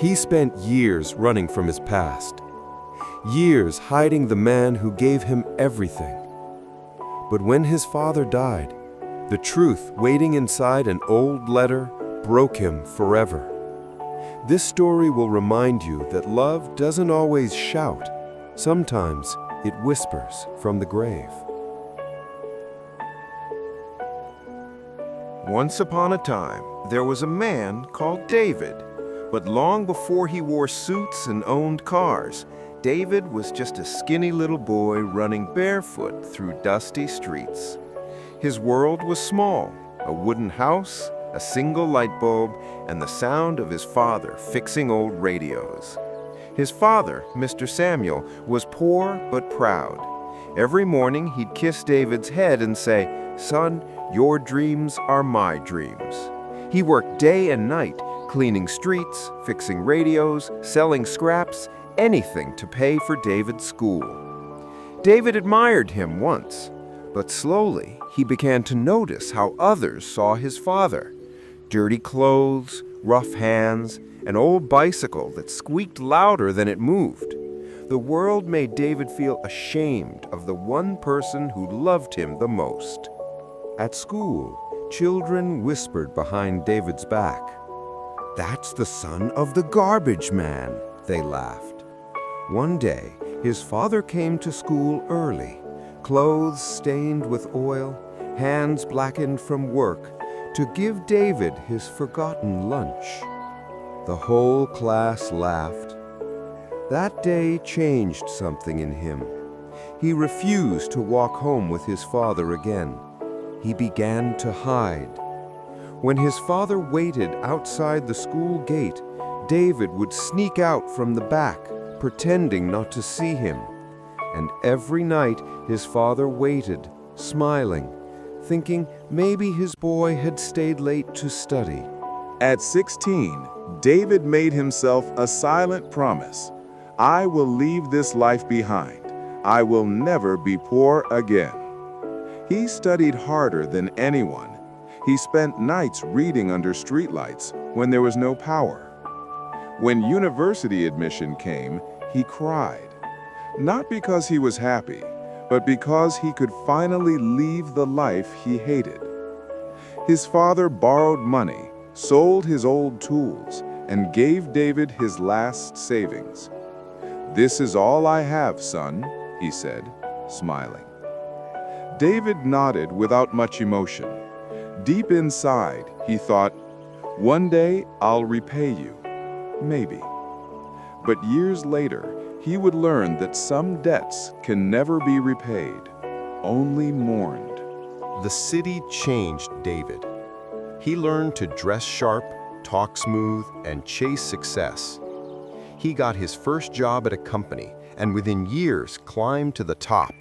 He spent years running from his past, years hiding the man who gave him everything. But when his father died, the truth waiting inside an old letter broke him forever. This story will remind you that love doesn't always shout. Sometimes it whispers from the grave. Once upon a time, there was a man called David. But long before he wore suits and owned cars, David was just a skinny little boy running barefoot through dusty streets. His world was small, a wooden house, a single light bulb, and the sound of his father fixing old radios. His father, Mr. Samuel, was poor but proud. Every morning he'd kiss David's head and say, "Son, your dreams are my dreams." He worked day and night, cleaning streets, fixing radios, selling scraps, anything to pay for David's school. David admired him once, but slowly he began to notice how others saw his father. Dirty clothes, rough hands, an old bicycle that squeaked louder than it moved. The world made David feel ashamed of the one person who loved him the most. At school, children whispered behind David's back, "That's the son of the garbage man," they laughed. One day, his father came to school early, clothes stained with oil, hands blackened from work, to give David his forgotten lunch. The whole class laughed. That day changed something in him. He refused to walk home with his father again. He began to hide. When his father waited outside the school gate, David would sneak out from the back, pretending not to see him. And every night his father waited, smiling, thinking maybe his boy had stayed late to study. At 16, David made himself a silent promise. "I will leave this life behind. I will never be poor again." He studied harder than anyone. He spent nights reading under streetlights when there was no power. When university admission came, he cried. Not because he was happy, but because he could finally leave the life he hated. His father borrowed money, sold his old tools, and gave David his last savings. "This is all I have, son," he said, smiling. David nodded without much emotion. Deep inside, he thought, "One day I'll repay you, maybe." But years later, he would learn that some debts can never be repaid, only mourned. The city changed David. He learned to dress sharp, talk smooth, and chase success. He got his first job at a company, and within years climbed to the top.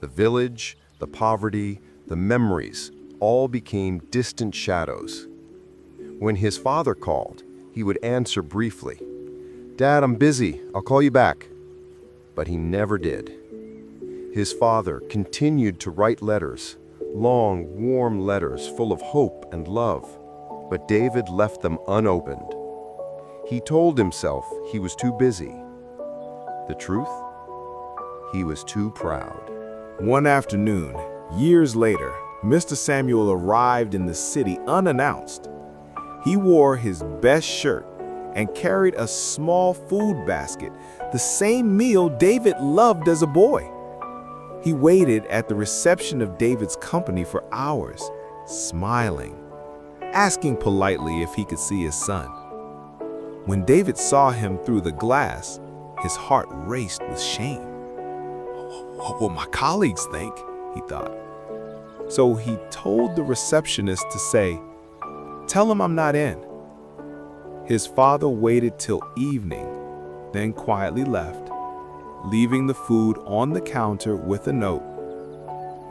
The village, the poverty, the memories all became distant shadows. When his father called, he would answer briefly, "Dad, I'm busy. I'll call you back." But he never did. His father continued to write letters, long, warm letters full of hope and love, but David left them unopened. He told himself he was too busy. The truth? He was too proud. One afternoon, years later, Mr. Samuel arrived in the city unannounced. He wore his best shirt and carried a small food basket, the same meal David loved as a boy. He waited at the reception of David's company for hours, smiling, asking politely if he could see his son. When David saw him through the glass, his heart raced with shame. "What will my colleagues think?" he thought. So he told the receptionist to say, "Tell him I'm not in." His father waited till evening, then quietly left, leaving the food on the counter with a note.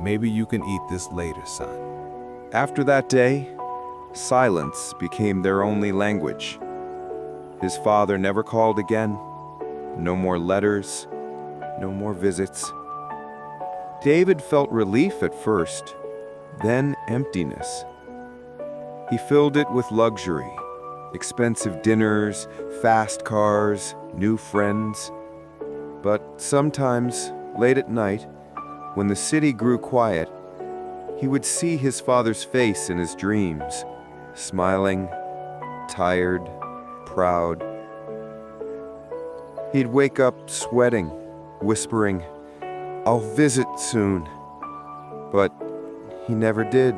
"Maybe you can eat this later, son." After that day, silence became their only language. His father never called again. No more letters, no more visits. David felt relief at first, then emptiness. He filled it with luxury, expensive dinners, fast cars, new friends. But sometimes, late at night, when the city grew quiet, he would see his father's face in his dreams, smiling, tired, proud. He'd wake up sweating, whispering, "I'll visit soon." But he never did.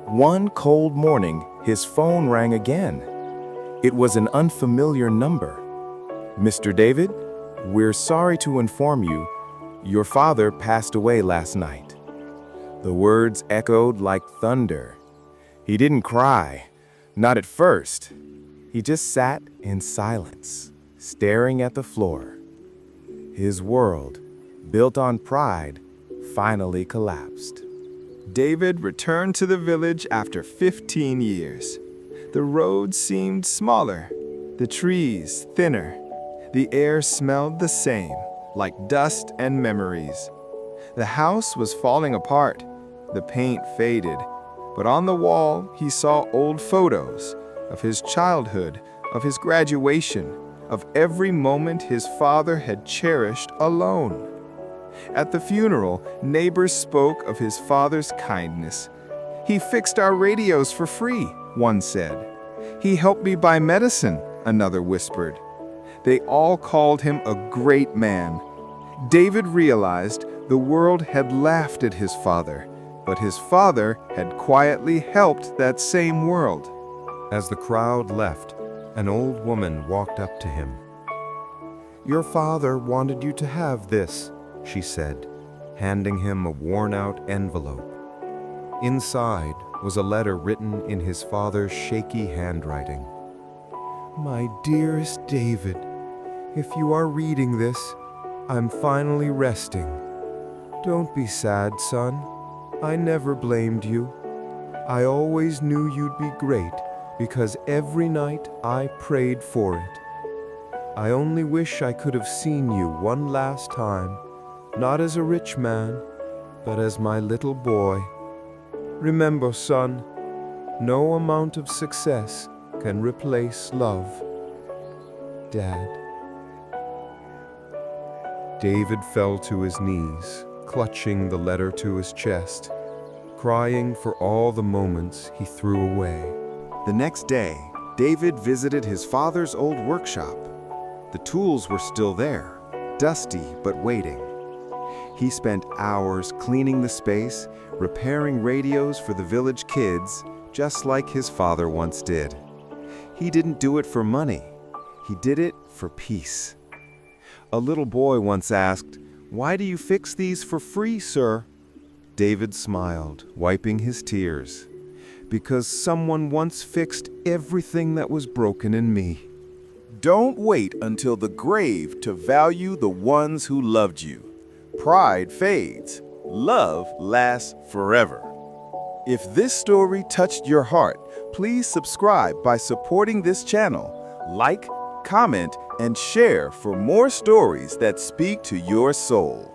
One cold morning, his phone rang again. It was an unfamiliar number. "Mr. David, we're sorry to inform you, your father passed away last night." The words echoed like thunder. He didn't cry, not at first. He just sat in silence, staring at the floor. His world, built on pride, finally collapsed. David returned to the village after 15 years. The road seemed smaller, the trees thinner. The air smelled the same, like dust and memories. The house was falling apart, the paint faded, but on the wall he saw old photos of his childhood, of his graduation, of every moment his father had cherished alone. At the funeral, neighbors spoke of his father's kindness. "He fixed our radios for free," one said. "He helped me buy medicine," another whispered. They all called him a great man. David realized the world had laughed at his father, but his father had quietly helped that same world. As the crowd left, an old woman walked up to him. "Your father wanted you to have this," she said, handing him a worn-out envelope. Inside was a letter written in his father's shaky handwriting. "My dearest David, if you are reading this, I'm finally resting. Don't be sad, son. I never blamed you. I always knew you'd be great because every night I prayed for it. I only wish I could have seen you one last time, not as a rich man, but as my little boy. Remember, son, no amount of success can replace love. Dad." David fell to his knees, clutching the letter to his chest, crying for all the moments he threw away. The next day, David visited his father's old workshop. The tools were still there, dusty but waiting. He spent hours cleaning the space, repairing radios for the village kids, just like his father once did. He didn't do it for money. He did it for peace. A little boy once asked, "Why do you fix these for free, sir?" David smiled, wiping his tears. "Because someone once fixed everything that was broken in me." Don't wait until the grave to value the ones who loved you. Pride fades. Love lasts forever. If this story touched your heart, please subscribe by supporting this channel. Like, comment, and share for more stories that speak to your soul.